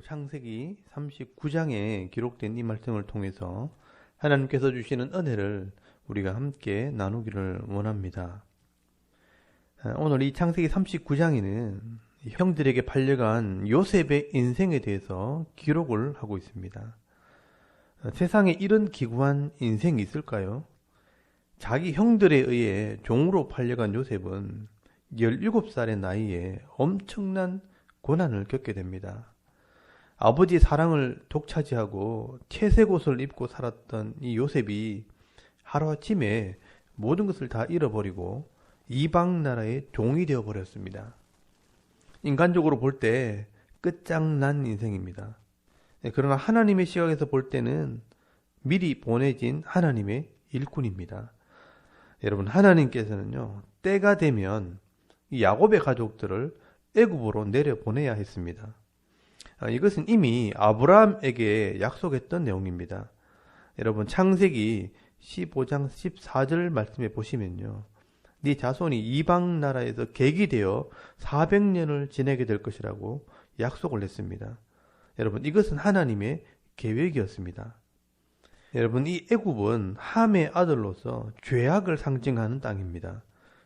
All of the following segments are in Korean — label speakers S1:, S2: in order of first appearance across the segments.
S1: 창세기 39장에 기록된 이 말씀을 통해서 하나님께서 주시는 은혜를 우리가 함께 나누기를 원합니다. 오늘 이 창세기 39장에는 형들에게 팔려간 요셉의 인생에 대해서 기록을 하고 있습니다. 세상에 이런 기구한 인생이 있을까요? 자기 형들에 의해 종으로 팔려간 요셉은 17살의 나이에 엄청난 고난을 겪게 됩니다. 아버지의 사랑을 독차지하고 채색 옷을 입고 살았던 이 요셉이 하루아침에 모든 것을 다 잃어버리고 이방 나라의 종이 되어버렸습니다. 인간적으로 볼 때 끝장난 인생입니다. 그러나 하나님의 시각에서 볼 때는 미리 보내진 하나님의 일꾼입니다. 여러분, 하나님께서는요, 때가 되면 이 야곱의 가족들을 애굽으로 내려보내야 했습니다. 이것은 이미 아브라함에게 약속했던 내용입니다. 여러분, 창세기 15장 14절 말씀에 보시면요, 네 자손이 이방 나라에서 객이 되어 400년을 지내게 될 것이라고 약속을 했습니다. 여러분, 이것은 하나님의 계획이었습니다. 여러분, 이 애굽은 함의 아들로서 죄악을 상징하는 땅입니다.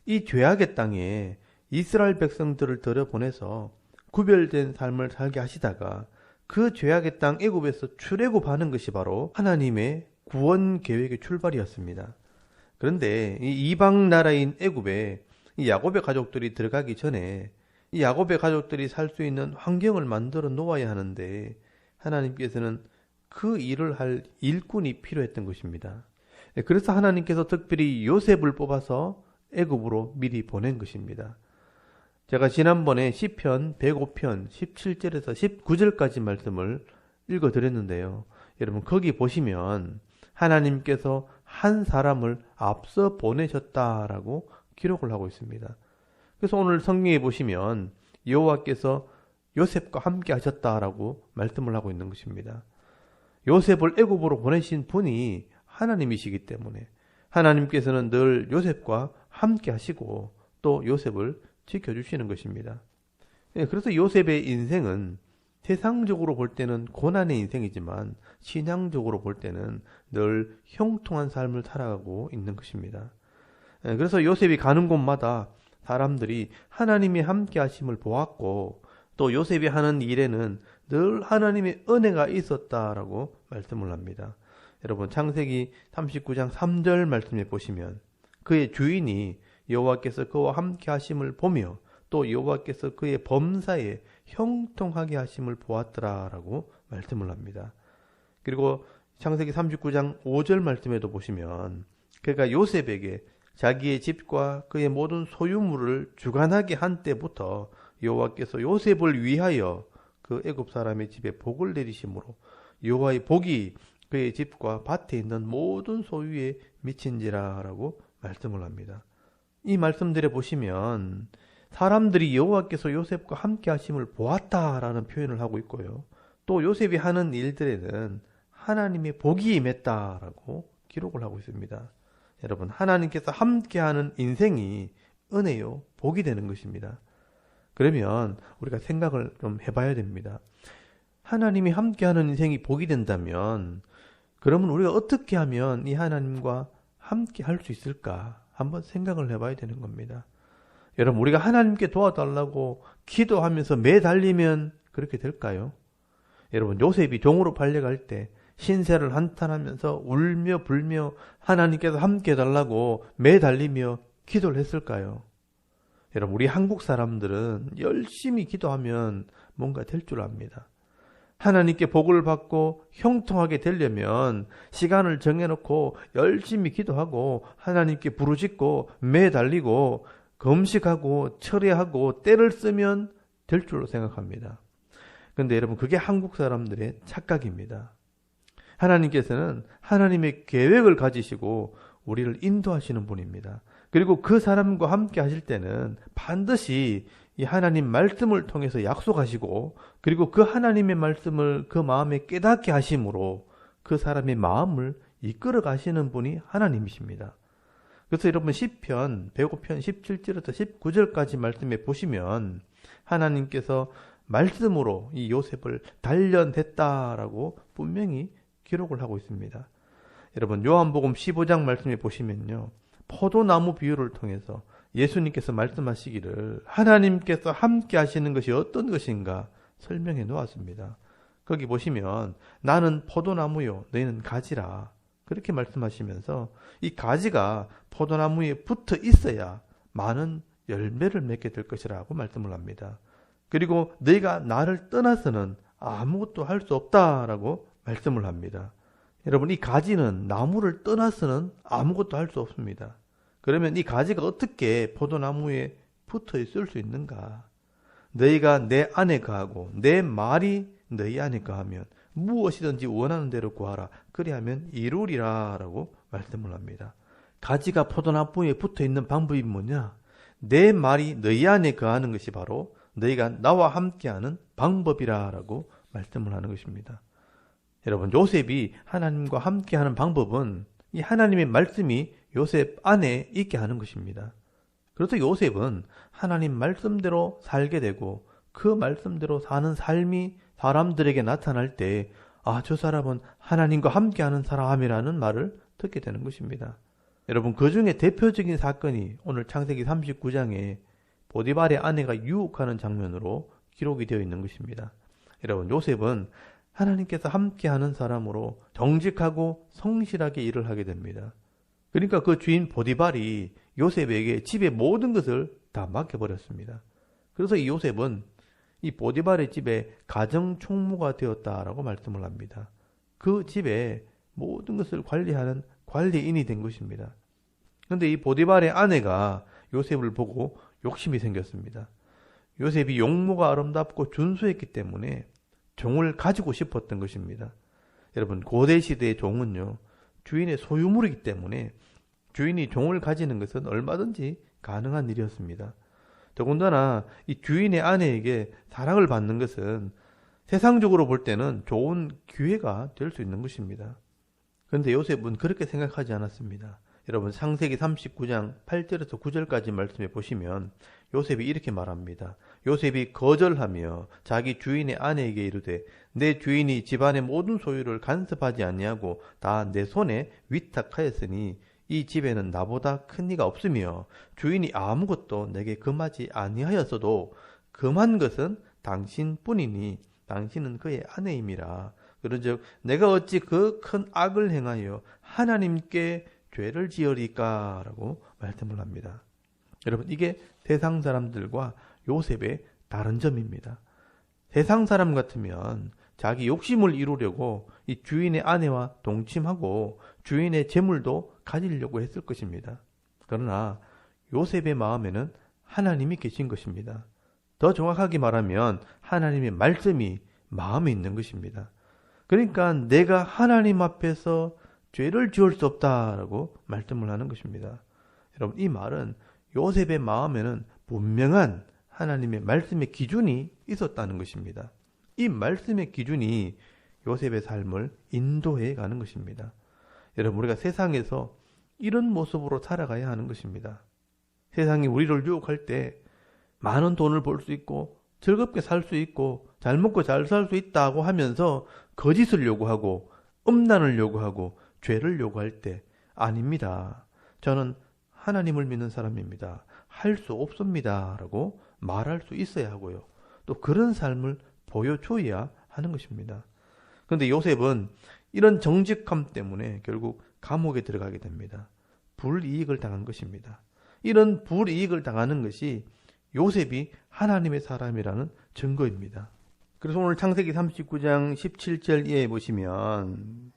S1: 이 죄악의 땅에 이스라엘 백성들을 들여보내서 구별된 삶을 살게 하시다가 그 죄악의 땅 애굽에서 출애굽하는 것이 바로 하나님의 구원 계획의 출발이었습니다. 그런데 이 이방 나라인 애굽에 이 야곱의 가족들이 들어가기 전에 이 야곱의 가족들이 살 수 있는 환경을 만들어 놓아야 하는데 하나님께서는 그 일을 할 일꾼이 필요했던 것입니다. 그래서 하나님께서 특별히 요셉을 뽑아서 애굽으로 미리 보낸 것입니다. 제가 지난번에 시편 105편 17절에서 19절까지 말씀을 읽어드렸는데요. 여러분, 거기 보시면 하나님께서 한 사람을 앞서 보내셨다라고 기록을 하고 있습니다. 그래서 오늘 성경에 보시면 여호와께서 요셉과 함께 하셨다라고 말씀을 하고 있는 것입니다. 요셉을 애굽으로 보내신 분이 하나님이시기 때문에 하나님께서는 늘 요셉과 함께 하시고 또 요셉을 지켜주시는 것입니다. 그래서 요셉의 인생은 세상적으로 볼 때는 고난의 인생이지만 신앙적으로 볼 때는 늘 형통한 삶을 살아가고 있는 것입니다. 그래서 요셉이 가는 곳마다 사람들이 하나님이 함께 하심을 보았고 또 요셉이 하는 일에는 늘 하나님의 은혜가 있었다라고 말씀을 합니다. 여러분, 창세기 39장 3절 말씀에 보시면 그의 주인이 여호와께서 그와 함께 하심을 보며 또 여호와께서 그의 범사에 형통하게 하심을 보았더라라고 말씀을 합니다. 그리고 창세기 39장 5절 말씀에도 보시면 그가 요셉에게 자기의 집과 그의 모든 소유물을 주관하게 한 때부터 여호와께서 요셉을 위하여 그 애굽 사람의 집에 복을 내리심으로 여호와의 복이 그의 집과 밭에 있는 모든 소유에 미친지라라고 말씀을 합니다. 이 말씀들에 보시면 사람들이 여호와께서 요셉과 함께 하심을 보았다라는 표현을 하고 있고요. 또 요셉이 하는 일들에는 하나님의 복이 임했다라고 기록을 하고 있습니다. 여러분, 하나님께서 함께하는 인생이 은혜요, 복이 되는 것입니다. 그러면 우리가 생각을 좀 해봐야 됩니다. 하나님이 함께하는 인생이 복이 된다면 그러면 우리가 어떻게 하면 이 하나님과 함께 할 수 있을까? 한번 생각을 해봐야 되는 겁니다. 여러분, 우리가 하나님께 도와달라고 기도하면서 매달리면 그렇게 될까요? 여러분, 요셉이 종으로 팔려갈 때 신세를 한탄하면서 울며 불며 하나님께서 함께 해달라고 매달리며 기도를 했을까요? 여러분, 우리 한국 사람들은 열심히 기도하면 뭔가 될 줄 압니다. 하나님께 복을 받고 형통하게 되려면 시간을 정해놓고 열심히 기도하고 하나님께 부르짖고 매달리고 금식하고 철회하고 때를 쓰면 될 줄로 생각합니다. 그런데 여러분, 그게 한국 사람들의 착각입니다. 하나님께서는 하나님의 계획을 가지시고 우리를 인도하시는 분입니다. 그리고 그 사람과 함께 하실 때는 반드시 이 하나님 말씀을 통해서 약속하시고 그리고 그 하나님의 말씀을 그 마음에 깨닫게 하심으로 그 사람의 마음을 이끌어 가시는 분이 하나님이십니다. 그래서 여러분, 시편 105편 17절부터 19절까지 말씀에 보시면 하나님께서 말씀으로 이 요셉을 단련했다라고 분명히 기록을 하고 있습니다. 여러분 요한복음 15장 말씀에 보시면요. 포도나무 비유를 통해서 예수님께서 말씀하시기를 하나님께서 함께 하시는 것이 어떤 것인가 설명해 놓았습니다. 거기 보시면 나는 포도나무요 너희는 가지라 그렇게 말씀하시면서 이 가지가 포도나무에 붙어 있어야 많은 열매를 맺게 될 것이라고 말씀을 합니다. 그리고 너희가 나를 떠나서는 아무것도 할 수 없다라고 말씀을 합니다. 여러분 이 가지는 나무를 떠나서는 아무것도 할 수 없습니다. 그러면 이 가지가 어떻게 포도나무에 붙어 있을 수 있는가? 너희가 내 안에 거하고 내 말이 너희 안에 거하면 무엇이든지 원하는 대로 구하라. 그리하면 이루리라 라고 말씀을 합니다. 가지가 포도나무에 붙어 있는 방법이 뭐냐? 내 말이 너희 안에 거하는 것이 바로 너희가 나와 함께하는 방법이라 라고 말씀을 하는 것입니다. 여러분 요셉이 하나님과 함께하는 방법은 이 하나님의 말씀이 요셉 안에 있게 하는 것입니다. 그래서 요셉은 하나님 말씀대로 살게 되고 그 말씀대로 사는 삶이 사람들에게 나타날 때 저 사람은 하나님과 함께하는 사람이라는 말을 듣게 되는 것입니다. 여러분 그 중에 대표적인 사건이 오늘 창세기 39장에 보디발의 아내가 유혹하는 장면으로 기록이 되어 있는 것입니다. 여러분 요셉은 하나님께서 함께하는 사람으로 정직하고 성실하게 일을 하게 됩니다. 그러니까 그 주인 보디발이 요셉에게 집의 모든 것을 다 맡겨버렸습니다. 그래서 이 요셉은 이 보디발의 집에 가정 총무가 되었다라고 말씀을 합니다. 그 집에 모든 것을 관리하는 관리인이 된 것입니다. 그런데 이 보디발의 아내가 요셉을 보고 욕심이 생겼습니다. 요셉이 용모가 아름답고 준수했기 때문에 종을 가지고 싶었던 것입니다. 여러분 고대 시대의 종은요 주인의 소유물이기 때문에 주인이 종을 가지는 것은 얼마든지 가능한 일이었습니다. 더군다나 이 주인의 아내에게 사랑을 받는 것은 세상적으로 볼 때는 좋은 기회가 될 수 있는 것입니다. 그런데 요셉은 그렇게 생각하지 않았습니다. 여러분 창세기 39장 8절에서 9절까지 말씀해 보시면 요셉이 이렇게 말합니다. 요셉이 거절하며 자기 주인의 아내에게 이르되 내 주인이 집안의 모든 소유를 간섭하지 아니하고 다 내 손에 위탁하였으니 이 집에는 나보다 큰 이가 없으며 주인이 아무것도 내게 금하지 아니하였어도 금한 것은 당신뿐이니 당신은 그의 아내임이라. 그런즉 내가 어찌 그 큰 악을 행하여 하나님께 죄를 지으리까 라고 말씀을 합니다. 여러분 이게 세상 사람들과 요셉의 다른 점입니다. 세상 사람 같으면 자기 욕심을 이루려고 이 주인의 아내와 동침하고 주인의 재물도 가지려고 했을 것입니다. 그러나 요셉의 마음에는 하나님이 계신 것입니다. 더 정확하게 말하면 하나님의 말씀이 마음에 있는 것입니다. 그러니까 내가 하나님 앞에서 죄를 지을 수 없다라고 말씀을 하는 것입니다. 여러분 이 말은 요셉의 마음에는 분명한 하나님의 말씀의 기준이 있었다는 것입니다. 이 말씀의 기준이 요셉의 삶을 인도해 가는 것입니다. 여러분 우리가 세상에서 이런 모습으로 살아가야 하는 것입니다. 세상이 우리를 유혹할 때 많은 돈을 벌 수 있고 즐겁게 살 수 있고 잘 먹고 잘 살 수 있다고 하면서 거짓을 요구하고 음란을 요구하고 죄를 요구할 때 아닙니다. 저는 하나님을 믿는 사람입니다. 할 수 없습니다. 라고 말할 수 있어야 하고요. 또 그런 삶을 보여줘야 하는 것입니다. 그런데 요셉은 이런 정직함 때문에 결국 감옥에 들어가게 됩니다. 불이익을 당한 것입니다. 이런 불이익을 당하는 것이 요셉이 하나님의 사람이라는 증거입니다. 그래서 오늘 창세기 39장 17절 이하에 보시면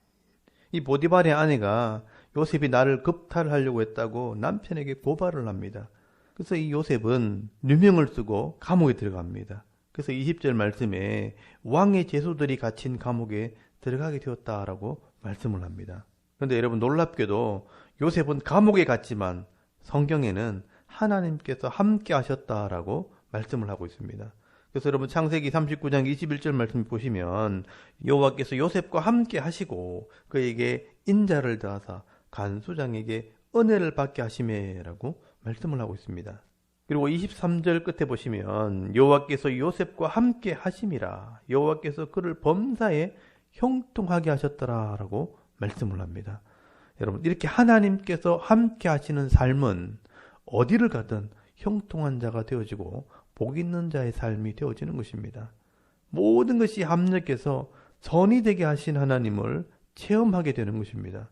S1: 이 보디발의 아내가 요셉이 나를 겁탈하려고 했다고 남편에게 고발을 합니다. 그래서 이 요셉은 누명을 쓰고 감옥에 들어갑니다. 그래서 20절 말씀에 왕의 제수들이 갇힌 감옥에 들어가게 되었다라고 말씀을 합니다. 그런데 여러분 놀랍게도 요셉은 감옥에 갔지만 성경에는 하나님께서 함께 하셨다라고 말씀을 하고 있습니다. 그래서 여러분 창세기 39장 21절 말씀 보시면 여호와께서 요셉과 함께 하시고 그에게 인자를 더하사 간수장에게 은혜를 받게 하시매라고 말씀을 하고 있습니다. 그리고 23절 끝에 보시면 여호와께서 요셉과 함께 하심이라 여호와께서 그를 범사에 형통하게 하셨더라라고 말씀을 합니다. 여러분 이렇게 하나님께서 함께 하시는 삶은 어디를 가든 형통한 자가 되어지고 복 있는 자의 삶이 되어지는 것입니다. 모든 것이 합력해서 선이 되게 하신 하나님을 체험하게 되는 것입니다.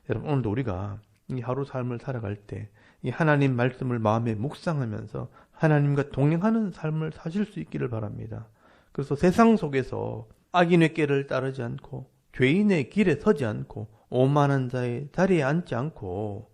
S1: 여러분 오늘도 우리가 이 하루 삶을 살아갈 때 이 하나님 말씀을 마음에 묵상하면서 하나님과 동행하는 삶을 사실 수 있기를 바랍니다. 그래서 세상 속에서 악인의 꾀를 따르지 않고 죄인의 길에 서지 않고 오만한 자의 자리에 앉지 않고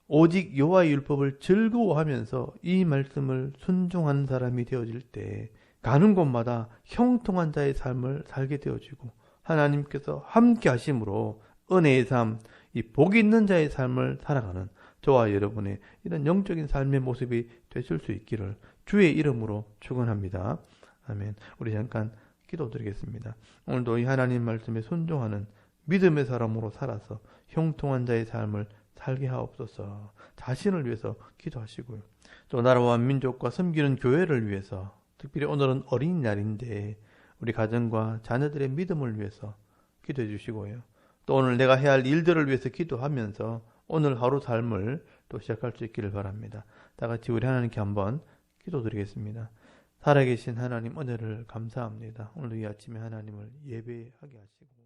S1: 오직 여호와의 율법을 즐거워하면서 이 말씀을 순종하는 사람이 되어질 때 가는 곳마다 형통한 자의 삶을 살게 되어지고 하나님께서 함께 하심으로 은혜의 삶, 이 복 있는 자의 삶을 살아가는 저와 여러분의 이런 영적인 삶의 모습이 되실 수 있기를 주의 이름으로 축원합니다. 아멘. 우리 잠깐 기도드리겠습니다. 오늘도 이 하나님 말씀에 순종하는 믿음의 사람으로 살아서 형통한 자의 삶을 살게 하옵소서. 자신을 위해서 기도하시고요. 또 나라와 민족과 섬기는 교회를 위해서 특별히 오늘은 어린이날인데 우리 가정과 자녀들의 믿음을 위해서 기도해 주시고요. 또 오늘 내가 해야 할 일들을 위해서 기도하면서 오늘 하루 삶을 또 시작할 수 있기를 바랍니다. 다 같이 우리 하나님께 한번 기도드리겠습니다. 살아계신 하나님 은혜를 감사합니다. 오늘 이 아침에 하나님을 예배하게 하시고